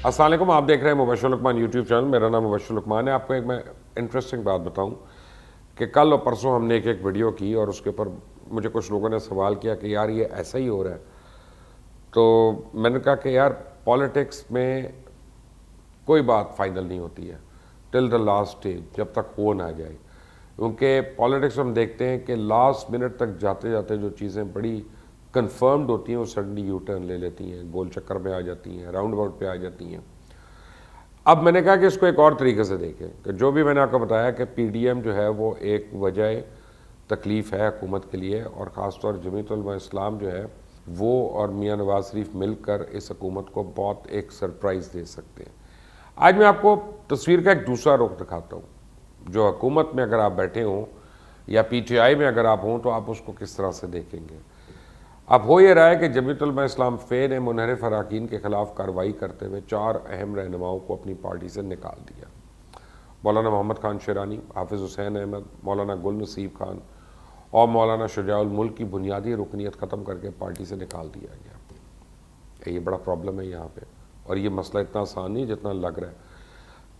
अस्सलाम वालेकुम, आप देख रहे हैं मुबश्शिर लुकमान यूट्यूब चैनल। मेरा नाम मुबश्शिर लुकमान है। आपको एक मैं इंटरेस्टिंग बात बताऊं कि कल और परसों हमने एक वीडियो की और उसके ऊपर मुझे कुछ लोगों ने सवाल किया कि यार ये ऐसा ही हो रहा है। तो मैंने कहा कि यार पॉलिटिक्स में कोई बात फाइनल नहीं होती है टिल द लास्ट स्टेज, जब तक हो ना जाए। क्योंकि पॉलिटिक्स में हम देखते हैं कि लास्ट मिनट तक जाते जाते जो चीज़ें बड़ी कंफर्म्ड होती हैं वो सडनली यू टर्न ले लेती हैं, गोल चक्कर में आ जाती हैं, राउंड अबाउट पे आ जाती हैं। अब मैंने कहा कि इसको एक और तरीके से देखें कि जो भी मैंने आपको बताया कि पीडीएम जो है वो एक वजह तकलीफ़ है हुकूमत के लिए, और ख़ास तौर जमीयत उलमा इस्लाम जो है वो और मियाँ नवाज शरीफ मिलकर इस हुकूमत को बहुत एक सरप्राइज़ दे सकते हैं। आज मैं आपको तस्वीर का एक दूसरा रुख दिखाता हूँ। जो हुकूमत में अगर आप बैठे हों या पीटीआई में अगर आप हों तो आप उसको किस तरह से देखेंगे। अब हो ये रहा है कि जमीयत उलमा इस्लाम फ़े ने मुनहरिफ अरकान के ख़िलाफ़ कार्रवाई करते हुए 4 अहम रहनुमाओं को अपनी पार्टी से निकाल दिया। मौलाना मोहम्मद खान शेरानी, हाफिज़ हुसैन अहमद, मौलाना गुल नसीब खान और मौलाना शुजाउल मुल्क की बुनियादी रुकनीत ख़त्म करके पार्टी से निकाल दिया गया। ये बड़ा प्रॉब्लम है यहाँ पे, और ये मसला इतना आसान नहीं जितना लग रहा है।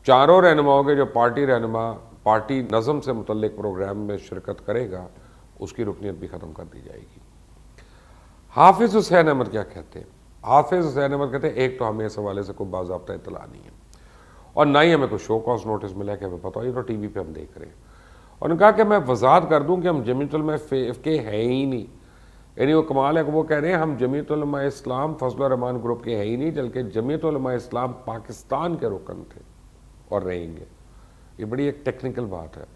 चारों रहनुमाओं के जो पार्टी रहनुमा पार्टी नज़म से मुतल्लिक प्रोग्राम में शिरकत करेगा उसकी रुकनीत भी ख़त्म कर दी जाएगी। हाफिज़ हुसैन अहमद क्या कहते हैं? हाफिज़ हुसैन अहमद कहते हैं एक तो हमें इस हवाले से कोई बाज़ाब्ता इत्तला नहीं है और ना ही हमें कोई शो कॉज नोटिस मिला कि हमें पता हो, ये तो टीवी पे हम देख रहे हैं। उन्होंने कहा कि मैं वजाहत कर दूं कि हम जमीयत उलमा के हैं ही नहीं। यानी वो कमाल है कि वो कह रहे हैं हम जमीयत उलमा इस्लाम फजल रहमान ग्रुप के हैं ही नहीं, बल्कि जमीयत उलमा इस्लाम पाकिस्तान के रुकन थे और रहेंगे। ये बड़ी एक टेक्निकल बात है।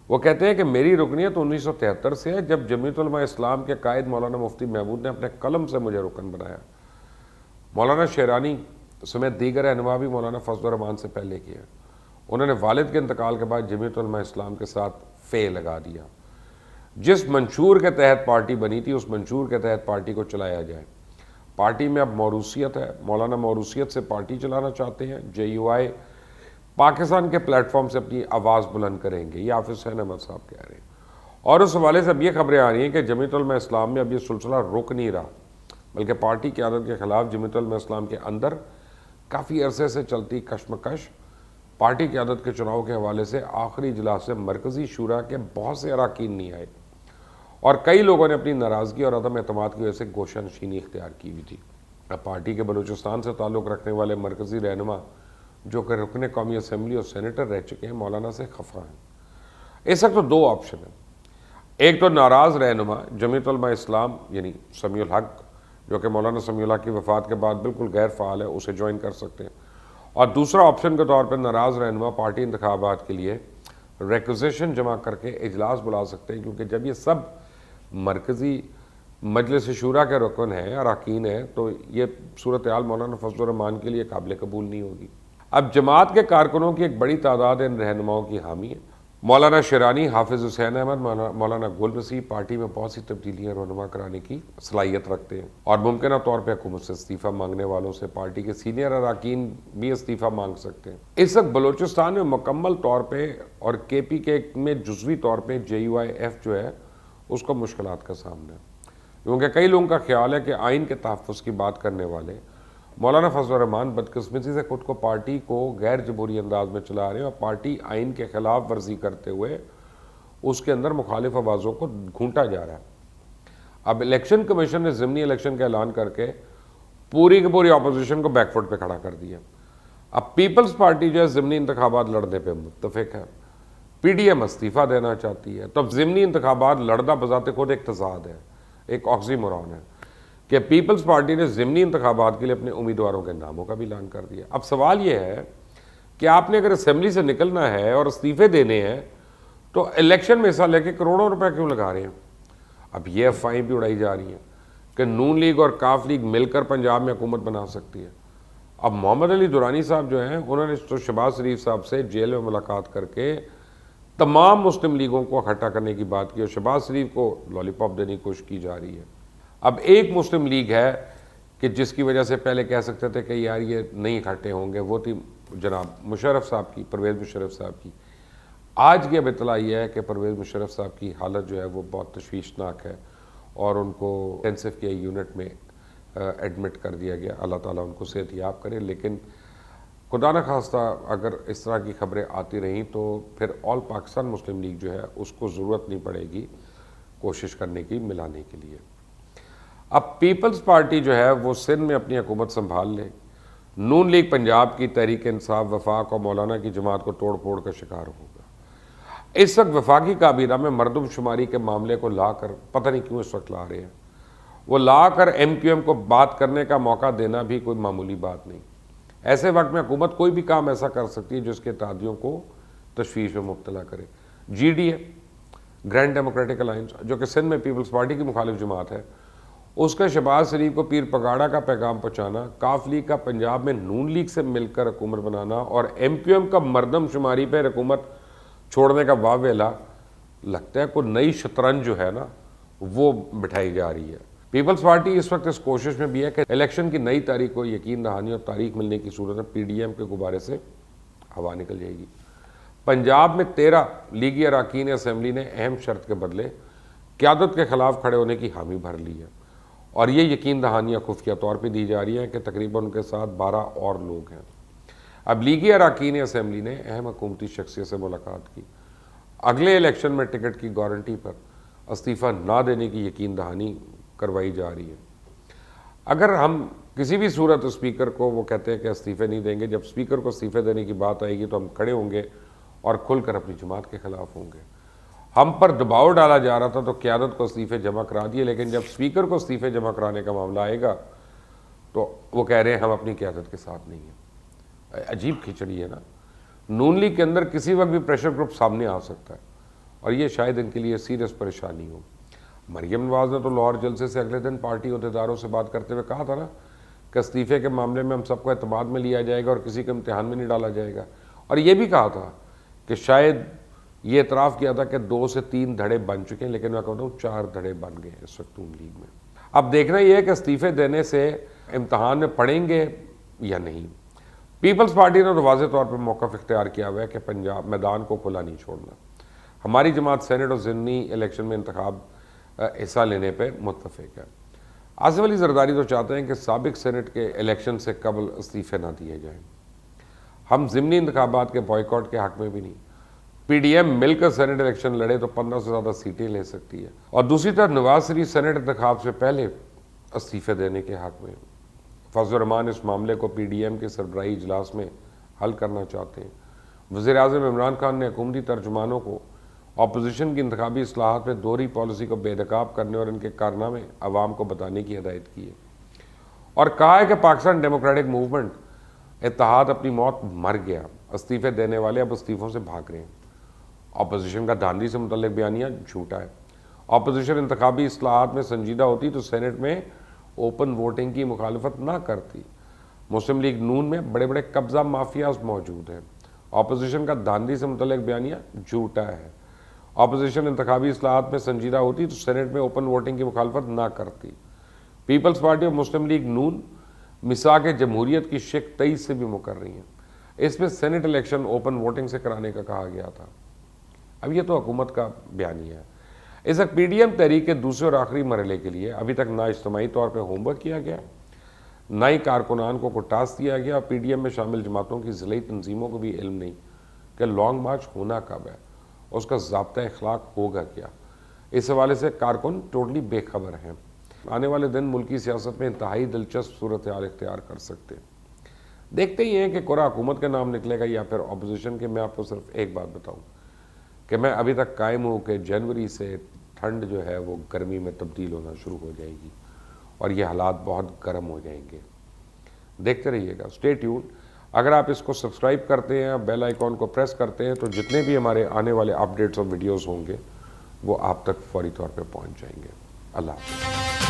वो कहते हैं कि मेरी रुकनीत 1973 से है, जब जमीयत उलमा इस्लाम के कायद मौलाना मुफ्ती महमूद ने अपने कलम से मुझे रुकन बनाया। मौलाना शेरानी समेत दीगर रहनुमा भी मौलाना फजल रहमान से पहले किए। उन्होंने वालिद के इंतकाल के बाद जमीयत उलमा इस्लाम के साथ फ़े लगा दिया। जिस मंशूर के तहत पार्टी बनी थी उस मंशूर के तहत पार्टी को चलाया जाए। पार्टी में अब मौरूसियत है, मौलाना मौरूसियत से पार्टी चलाना चाहते हैं। JUI पाकिस्तान के प्लेटफॉर्म से अपनी आवाज़ बुलंद करेंगे, ये हाफिज़ हुसैन अहमद साहब कह रहे हैं। और उस हवाले से अब ये खबरें आ रही हैं कि जमीयत उलमा इस्लाम में अब ये सिलसिला रुक नहीं रहा, बल्कि पार्टी की आदत के ख़िलाफ़ जमीयत उलमा इस्लाम के अंदर काफ़ी अरसे से चलती कशमकश पार्टी की आदत के चुनाव के हवाले से आखिरी इजलास से मरकज़ी शूरा के बहुत से अरकान नहीं आए और कई लोगों ने अपनी नाराज़गी और अदम एतमाद की वजह से गोशा नशीनी इख्तियार की हुई थी। अब पार्टी के बलूचिस्तान से ताल्लुक़ रखने वाले मरकज़ी रहनुमा जो कि रुकने कौमी असम्बली और सेनेटर रह चुके हैं, मौलाना से खफा हैं। इस वक्त तो 2 ऑप्शन हैं। एक तो नाराज़ रहनुमा जमीयत उलमा इस्लाम यानी समीउल हक, जो कि मौलाना समीउल हक की वफ़ात के बाद बिल्कुल गैर फ़ाल है, उसे ज्वाइन कर सकते हैं। और दूसरा ऑप्शन के तौर पर नाराज़ रहनुमा पार्टी इंतखाबात के लिए रिक्विजिशन जमा करके इजलास बुला सकते हैं, क्योंकि जब ये सब मरकज़ी मजलिस शूरा के रुकन हैं, अरकान हैं, तो ये सूरत हाल मौलाना फजल रहमान के लिए काबिल कबूल नहीं होगी। अब जमात के कारकुनों की एक बड़ी तादाद इन रहनुमाओं की हामी है। मौलाना शेरानी, हाफिज़ हुसैन अहमद, मौलाना गुल नसीब पार्टी में बहुत सी तब्दीलियाँ रहनुमा कराने की सलाहियत रखते हैं और मुमकिन तौर पर हुकूमत से इस्तीफ़ा मांगने वालों से पार्टी के सीनियर अरकान भी इस्तीफ़ा मांग सकते हैं। इस वक्त बलूचिस्तान में मुकम्मल तौर पर और KPK में जुज़वी तौर पर JUIF जो है उसको मुश्किलात का सामना है, क्योंकि कई लोगों का ख्याल है कि आइन के तहफ़्फ़ुज़ की बात करने वाले मौलाना फजल रहमान बदकिस्मती से खुद को पार्टी को गैर जमहूरी अंदाज में चला रहे हैं और पार्टी आइन के खिलाफ वर्जी करते हुए उसके अंदर मुखालिफ आवाज़ों को घूंटा जा रहा है। अब इलेक्शन कमीशन ने ज़िमनी इलेक्शन का ऐलान करके पूरी की पूरी अपोजिशन को बैकफुट पे खड़ा कर दिया। अब पीपल्स पार्टी जो है ज़िमनी इंतखाबात लड़ने पर मुत्तफ़िक है, PDM इस्तीफ़ा देना चाहती है। तो अब ज़िमनी इंतखाबात लड़ना बज़ाते खुद एक तज़ाद है, एक ऑक्सीमोरॉन है कि पीपल्स पार्टी ने ज़िमनी इंतखाबात के लिए अपने उम्मीदवारों के नामों का भी ऐलान कर दिया। अब सवाल ये है कि आपने अगर असेंबली से निकलना है और इस्तीफ़े देने हैं तो इलेक्शन में हिस्सा लेके करोड़ों रुपए क्यों लगा रहे हैं? अब ये अफवाहें भी उड़ाई जा रही हैं कि नून लीग और काफ लीग मिलकर पंजाब में हुकूमत बना सकती है। अब मोहम्मद अली दुरानी साहब जो हैं उन्होंने तो शहबाज शरीफ साहब से जेल में मुलाकात करके तमाम मुस्लिम लीगों को इकट्ठा करने की बात की और शहबाज शरीफ को लॉलीपॉप देने की कोशिश की जा रही है। अब एक मुस्लिम लीग है कि जिसकी वजह से पहले कह सकते थे कि यार ये नहीं इकट्ठे होंगे, वो थी जनाब मुशर्रफ साहब की, परवेज़ मुशर्रफ साहब की। आज की अब इतला ये है कि परवेज़ मुशर्रफ साहब की हालत जो है वो बहुत तशवीशनाक है और उनको इंटेंसिव केयर यूनिट में एडमिट कर दिया गया। अल्लाह ताला उनको सेहतयाब करे। लेकिन खुदा न खास्ता अगर इस तरह की खबरें आती रहीं तो फिर ऑल पाकिस्तान मुस्लिम लीग जो है उसको ज़रूरत नहीं पड़ेगी कोशिश करने की मिलाने के लिए। अब पीपल्स पार्टी जो है वो सिंध में अपनी हुकूमत संभाल ले, नून लीग पंजाब की तहरीक इंसाफ वफाक और मौलाना की जमात को तोड़ फोड़ का शिकार होगा। इस वक्त वफाकी काबीना में मरदमशुमारी के मामले को लाकर, पता नहीं क्यों इस वक्त ला रहे हैं, वो लाकर MQM को बात करने का मौका देना भी कोई मामूली बात नहीं। ऐसे वक्त में हुकूमत कोई भी काम ऐसा कर सकती है जिसके तादियों को तशवीश में मुब्तला करे। GDA ग्रैंड डेमोक्रेटिक अलायंस जो कि सिंध में पीपल्स पार्टी की मुखालिफ जमात है, उसका शहबाज शरीफ को पीर पगाड़ा का पैगाम पहुँचाना, काफ लीग का पंजाब में नून लीग से मिलकर हुकूमत बनाना और MQM का मरदमशुमारी पर हुकूमत छोड़ने का वावेला, लगता है कोई नई शतरंज जो है ना वो बिठाई जा रही है। पीपल्स पार्टी इस वक्त इस कोशिश में भी है कि इलेक्शन की नई तारीख को यकीन दहानी और तारीख मिलने की सूरत में PDM के गुब्बारे से हवा निकल जाएगी। पंजाब में 13 लीगी अरकान असम्बली ने अहम शर्त के बदले क़यादत के खिलाफ खड़े होने की हामी भर ली है और ये यकीन दहानियाँ खुफिया तौर पर दी जा रही हैं कि तकरीबन उनके साथ 12 और लोग हैं। अब लीगी अरकान असम्बली ने अहम हुकूमती शख्सियत से मुलाकात की, अगले इलेक्शन में टिकट की गारंटी पर इस्तीफ़ा ना देने की यकीन दहानी करवाई जा रही है। अगर हम किसी भी सूरत स्पीकर को वो कहते हैं कि इस्तीफ़े नहीं देंगे, जब स्पीकर को इस्तीफ़े देने की बात आएगी तो हम खड़े होंगे और खुलकर अपनी जमात के खिलाफ होंगे। हम पर दबाव डाला जा रहा था तो क़यादत को इस्तीफ़े जमा करा दिए, लेकिन जब स्पीकर को इस्तीफ़े जमा कराने का मामला आएगा तो वो कह रहे हैं हम अपनी क़यादत के साथ नहीं हैं। अजीब खिचड़ी है ना। नून लीग के अंदर किसी वक्त भी प्रेशर ग्रुप सामने आ सकता है और ये शायद इनके लिए सीरियस परेशानी हो। मरियम नवाज़ ने तो लाहौर जलसे से अगले दिन पार्टी अहदेदारों से बात करते हुए कहा था ना कि इस्तीफ़े के मामले में हम सबको एतमाद में लिया जाएगा और किसी के इम्तिहान में नहीं डाला जाएगा। और ये भी कहा था कि शायद ये इतराफ़ किया था कि 2 से 3 धड़े बन चुके हैं, लेकिन मैं कहता हूँ 4 धड़े बन गए इस वक्त नून लीग में। अब देखना ये है कि इस्तीफ़े देने से इम्तिहान में पढ़ेंगे या नहीं। पीपल्स पार्टी ने तो वाज़ेह तौर पर मौक़िफ़ इख्तियार किया हुआ है कि पंजाब मैदान को खुला नहीं छोड़ना। हमारी जमात सेनेट और ज़िमनी इलेक्शन में इंतखाब हिस्सा लेने पर मुत्तफ़िक है। आसिफ अली ज़रदारी तो चाहते हैं कि साबिक सेनेट के इलेक्शन से कबल इस्तीफ़े ना दिए जाएँ। हम ज़िमनी इंतखाबात के बॉयकॉट के हक़ में भी नहीं। PDM मिलकर सेनेट इलेक्शन लड़े तो 15 से ज़्यादा सीटें ले सकती है। और दूसरी तरफ नवाज शरीफ सेनेट इंतखाब से पहले इस्तीफ़े देने के हक़ में। फजल रहमान इस मामले को PDM के सरबराही इजलास में हल करना चाहते हैं। वज़ीर-ए-आज़म इमरान खान ने हुकूमती तर्जुमानों को अपोजिशन की इंतखाबी इस्लाहात में दोहरी पॉलिसी को बेनकाब करने और इनके कारनामे अवाम को बताने की हिदायत की है और कहा है कि पाकिस्तान डेमोक्रेटिक मूवमेंट इत्तेहाद अपनी मौत मर गया, इस्तीफ़े देने वाले अब इस्तीफ़ों से भाग रहे हैं। अपोजिशन का धांधली से मुतल्लिक़ बयानिया झूठा है। अपोजिशन इंतखाबी इस्लाहात में संजीदा होती तो सेनेट में ओपन वोटिंग की मुखालफत ना करती। मुस्लिम लीग नून में बड़े बड़े कब्ज़ा माफियाज मौजूद हैं। अपोजिशन का धांधली से मुतल्लिक़ बयानिया झूठा है। अपोजिशन इंतखाबी इस्लाहात में संजीदा होती तो सेनेट में ओपन वोटिंग की मुखालफत ना करती। पीपल्स पार्टी और मुस्लिम लीग नून मिसाक जमहूरियत की शिक 23 से भी मुकर रही हैं। इसमें सेनेट इलेक्शन ओपन वोटिंग से कराने का कहा गया था। अब ये तो हुकूमत का बयानिया है। इस वक्त PDM तहरीक के दूसरे और आखिरी मरहले के लिए अभी तक ना इज्तिमाई तौर पर होमवर्क किया गया, ना ही कारकुनान को टास्क दिया गया और PDM में शामिल जमातों की ज़िलाई तंजीमों को भी इल्म नहीं कि लॉन्ग मार्च होना कब है, उसका ज़ाब्ता अखलाक होगा क्या। इस हवाले से कारकुन टोटली बेखबर हैं। आने वाले दिन मुल्की सियासत में इंतहाई दिलचस्प सूरत हाल इख्तियार कर सकते हैं। देखते ही हैं कि कोरा हुकूमत का नाम निकलेगा या फिर अपोजिशन के। मैं आपको सिर्फ एक बात बताऊँ कि मैं अभी तक कायम हूँ कि जनवरी से ठंड जो है वो गर्मी में तब्दील होना शुरू हो जाएगी और ये हालात बहुत गर्म हो जाएंगे। देखते रहिएगा, स्टे ट्यून्ड। अगर आप इसको सब्सक्राइब करते हैं, बेल आइकॉन को प्रेस करते हैं तो जितने भी हमारे आने वाले अपडेट्स और वीडियोस होंगे वो आप तक फौरी तौर पे पहुंच जाएंगे। अल्लाह हाफ़िज़।